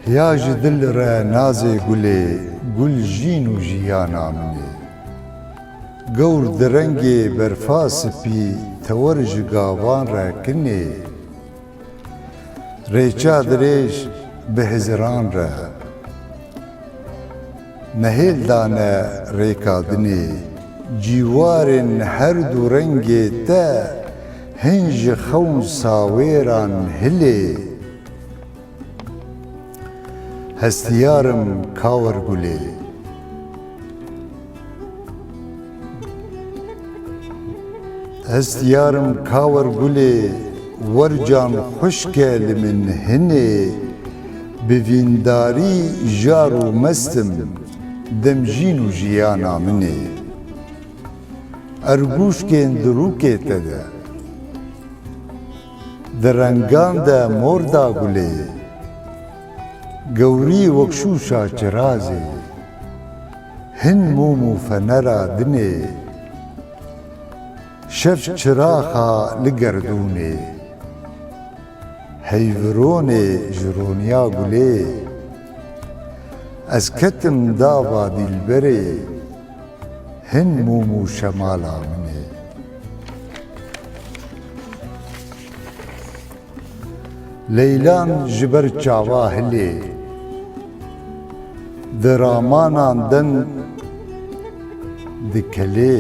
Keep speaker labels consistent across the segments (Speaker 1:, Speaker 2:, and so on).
Speaker 1: یا ji dil re nazê gulê, gul jîn û jiyana min e. Gewr di rengê berfa spî, tewir ji gavan re kin e. Rêça dirêj bi hiziran re, nehêl dane rêka dinê. Cîwarên her du rengê te, hin ji xewn sawêran hilê. Hestiyarım kawir gulê. Hestiyarım kawir gulê, wercan xuşk e li min hinê. Bi vîndarî jar û mestim, demjîn û jiyana min e. Ergûşkên dirûkê te de, di rengan de mor da gulê. Gewrî wekşûşa çirazê, hin mûm û fenera dinê. Şev çiraxa li gerdûnê, heyvironê ji roniya gulê. Ez ketim dava dîlberê, hin mûm û şemala min e. Leylan ji ber çawa hilê, di ramanan din dikelê.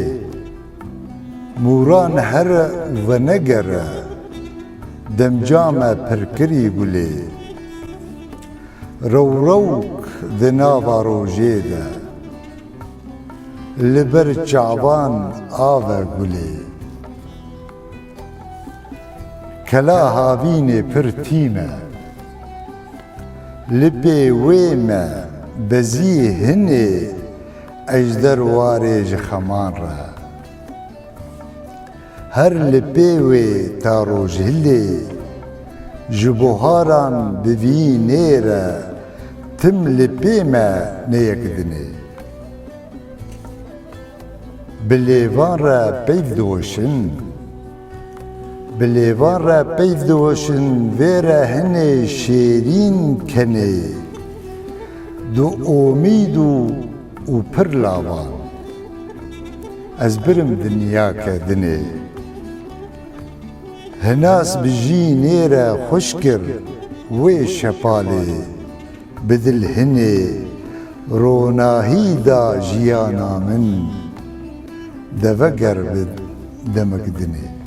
Speaker 1: Mûran here venegere, demcame pirkirî gulê. Rewrewk di nava rojê de, li ber çavan ave gulê. Kela havînê pir tîm e, li pê wê me bezî hinê. Ejder warê ji xeman re, her li pê wê ta rojhilê. Ji buharan bi vî nêre, tim li pê me neyek dinê. Bi lêvan re peyv diweşin, bi lêvan re peyv diweşin. Vê re hinê şêrîn kenê, du omîd û pir lavan. Ez birim dinyake dinê, hinas bi jînê re xweş kir wê şepalê. Bi dil hinê, ronahî da jiyana min, deveger bi demek dinê.